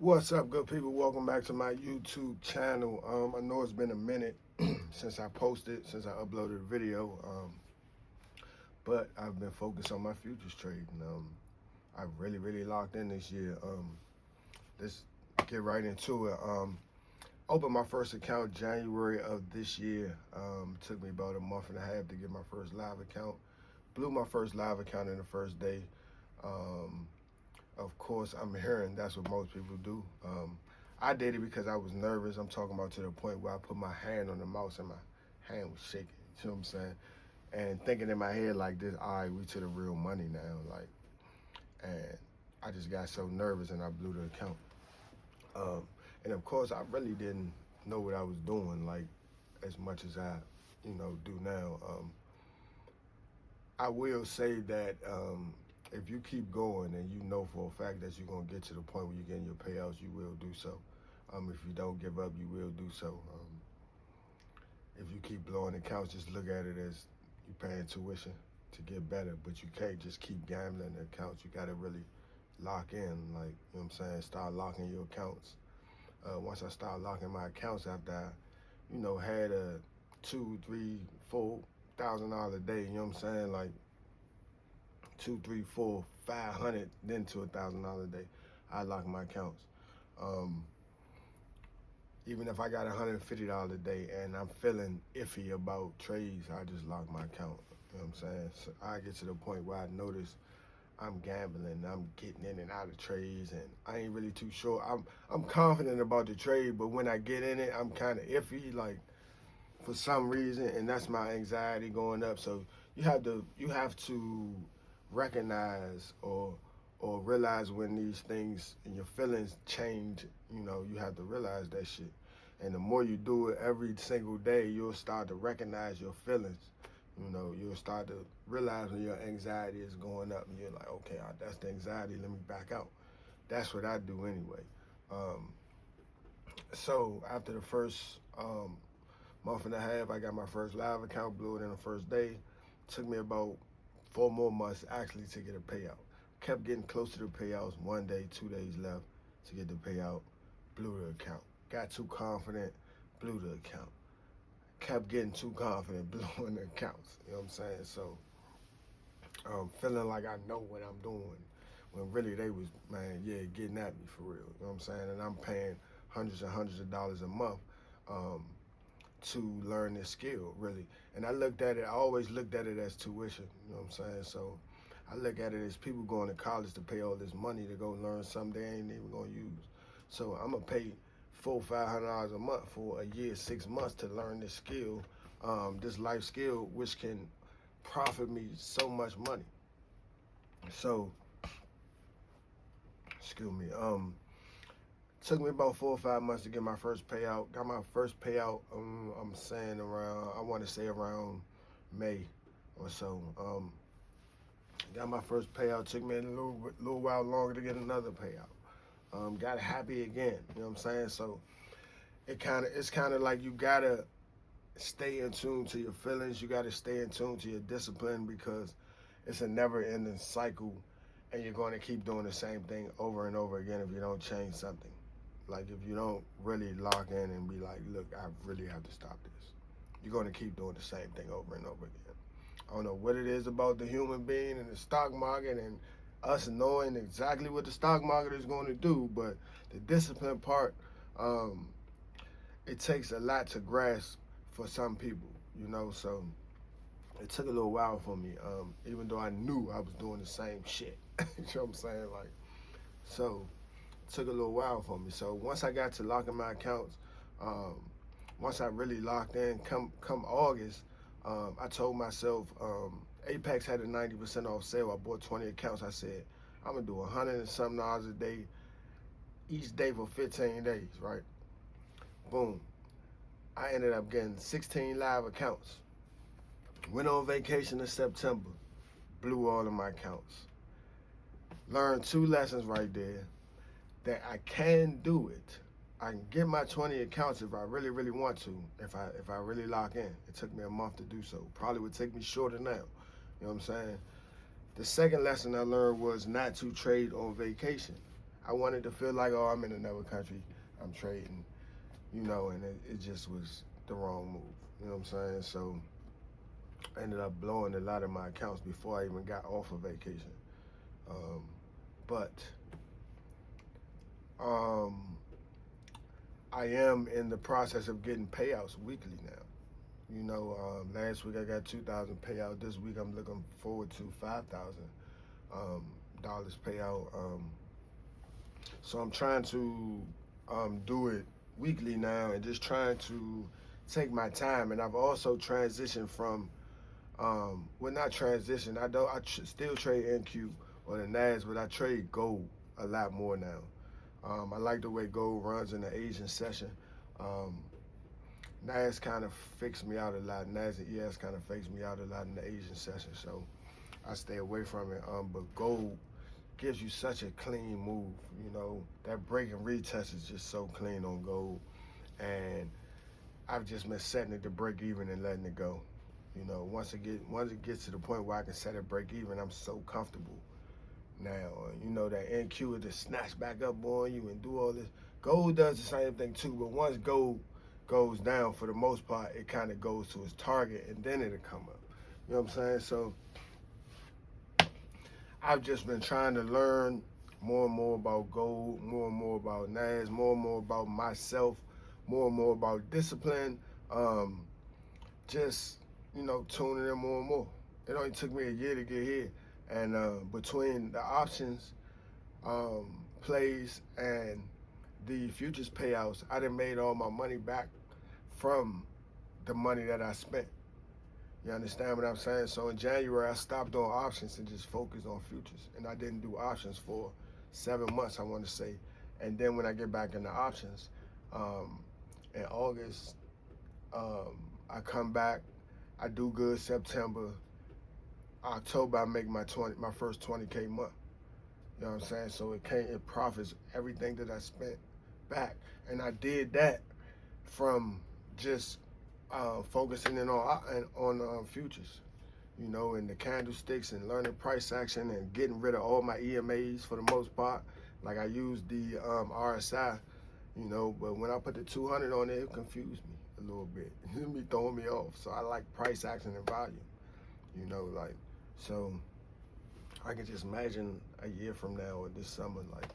What's up, good people? Welcome back to my YouTube channel. I know it's been a minute since I uploaded a video, but I've been focused on my futures trading. I really locked in this year. Let's get right into it. Opened my first account January of this year. Took me about a month and a half to get my first live account. Blew my first live account in the first day. Um, Of course, I'm hearing that's what most people do. I did it because I was nervous. I'm talking about to the point where I put my hand on the mouse and my hand was shaking. You know what I'm saying? And thinking in my head like this, all right, we to the real money now. And I just got so nervous and I blew the account. And of course, I really didn't know what I was doing, like as much as I do now. I will say that if you keep going and you know for a fact that you're going to get to the point where you're getting your payouts, you will do so. If you don't give up, you will do so. If you keep blowing accounts, just look at it as you paying tuition to get better, but you can't just keep gambling the accounts. You got to really lock in, like, you know what I'm saying? Start locking your accounts. Once I started locking my accounts after had a two, three, $4,000 a day, you know what I'm saying? Like, two, three, four, 500, then to $1,000 a day. I lock my accounts. Um, Even if I got $150 a day and I'm feeling iffy about trades, I just lock my account. You know what I'm saying? So I get to the point where I notice I'm gambling, I'm getting in and out of trades, and I ain't really too sure. I'm confident about the trade, but when I get in it, I'm kind of iffy, like for some reason, and that's my anxiety going up. So you have to recognize or realize when these things and your feelings change. You have to realize that shit. And the more you do it every single day, you'll start to recognize your feelings. You'll start to realize when your anxiety is going up and you're like, okay, that's the anxiety, let me back out. That's what I do anyway. Um, so after the first month and a half, I got my first live account, blew it in the first day. Took me about 4 more months actually to get a payout. Kept getting close to the payouts. 1 day, 2 days left to get the payout. Blew the account. Got too confident, blew the account. Kept getting too confident, blowing the accounts. You know what I'm saying? So feeling like I know what I'm doing when really they was, man, yeah, getting at me for real. You know what I'm saying? And I'm paying hundreds and hundreds of dollars a month um, to learn this skill, really. And I always looked at it as tuition. You know what I'm saying? So I look at it as people going to college to pay all this money to go learn something they ain't even gonna use. So I'm gonna pay $400-500 a month for a year, 6 months to learn this skill, this life skill, which can profit me so much money. So, excuse me. Took me about 4 or 5 months to get my first payout. Got my first payout. I'm saying around. I want to say around May or so. Got my first payout. Took me a little while longer to get another payout. Got happy again. You know what I'm saying? So it's kind of like you gotta stay in tune to your feelings. You gotta stay in tune to your discipline because it's a never-ending cycle, and you're going to keep doing the same thing over and over again if you don't change something. Like if you don't really lock in and be like, look, I really have to stop this. You're going to keep doing the same thing over and over again. I don't know what it is about the human being and the stock market and us knowing exactly what the stock market is going to do, but the discipline part, um, it takes a lot to grasp for some people, so it took a little while for me, even though I knew I was doing the same shit. You know what I'm saying? Like, so it took a little while for me. So once I got to locking my accounts, um, once I really locked in, come August, I told myself, Apex had a 90% off sale. I bought 20 accounts. I said, I'm gonna do $100 and something a day, each day for 15 days, right? Boom. I ended up getting 16 live accounts. Went on vacation in September, blew all of my accounts. Learned two lessons right there that I can do it. I can get my 20 accounts if I really want to, if I really lock in. It took me a month to do so. Probably would take me shorter now. You know what I'm saying? The second lesson I learned was not to trade on vacation. I wanted to feel like, oh, I'm in another country, I'm trading, and it just was the wrong move. You know what I'm saying? So I ended up blowing a lot of my accounts before I even got off of vacation. Um, but um, I am in the process of getting payouts weekly now. Last week I got 2,000 payout. This week I'm looking forward to $5,000 payout. So I'm trying to do it weekly now and just trying to take my time. And I've also transitioned from, not transitioned. Still trade NQ or the NAS, but I trade gold a lot more now. I like the way gold runs in the Asian session. Um, NAS kind of fixed me out a lot. NAS and ES kind of fixed me out a lot in the Asian session, so I stay away from it. But gold gives you such a clean move. That break and retest is just so clean on gold, and I've just been setting it to break even and letting it go. Once it gets to the point where I can set it break even, I'm so comfortable now. That NQ will just snatch back up on you and do all this. Gold does the same thing too, but once gold goes down, for the most part, it kind of goes to its target and then it'll come up. You know what I'm saying? So I've just been trying to learn more and more about gold, more and more about NAS, more and more about myself, more and more about discipline. Just, tuning in more and more. It only took me a year to get here. And between the options plays and the futures payouts, I done made all my money back from the money that I spent. You understand what I'm saying? So in January, I stopped doing options and just focused on futures. And I didn't do options for 7 months, I want to say. And then when I get back into options, in August, I come back, I do good September. October, I make my first 20K month. You know what I'm saying? So it profits everything that I spent back. And I did that from just focusing in on futures, and the candlesticks and learning price action and getting rid of all my EMAs for the most part. Like I used the RSI, but when I put the 200 on it confused me a little bit. It be throwing me off. So I like price action and volume, so I can just imagine a year from now or this summer, like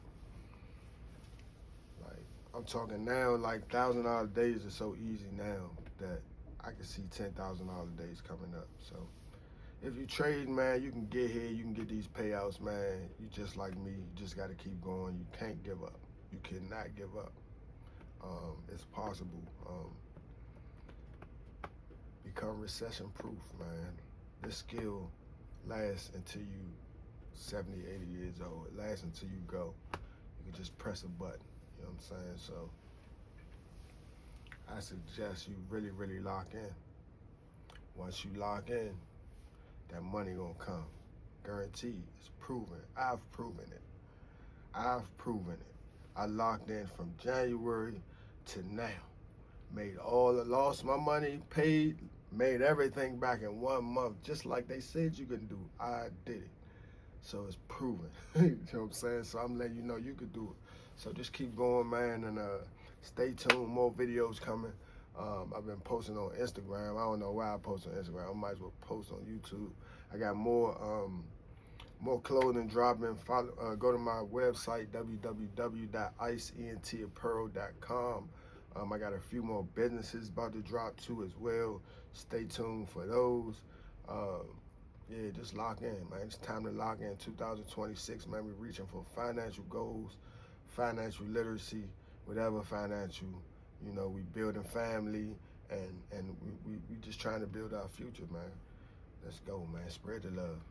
I'm talking now, like $1,000 days are so easy now that I can see $10,000 days coming up. So if you trade, man, you can get here, you can get these payouts, man. You just like me, you just got to keep going. You can't give up. You cannot give up. It's possible. Become recession proof, man. This skill lasts until you 70, 80 years old. It lasts until you go. You can just press a button. You know what I'm saying? So I suggest you really, really lock in. Once you lock in, that money gonna come. Guaranteed. It's proven. I've proven it. I locked in from January to now. Lost my money, paid, made everything back in 1 month, just like they said you could do. I did it. So it's proven. You know what I'm saying? So I'm letting you know you could do it. So just keep going, man, and stay tuned. More videos coming. I've been posting on Instagram. I don't know why I post on Instagram. I might as well post on YouTube. I got more clothing dropping. Go to my website, www.iceentapparel.com. I got a few more businesses about to drop too as well. Stay tuned for those. Yeah, just lock in, man. It's time to lock in. 2026, man. We're reaching for financial goals, financial literacy, whatever financial. We building family, and we just trying to build our future, man. Let's go, man. Spread the love.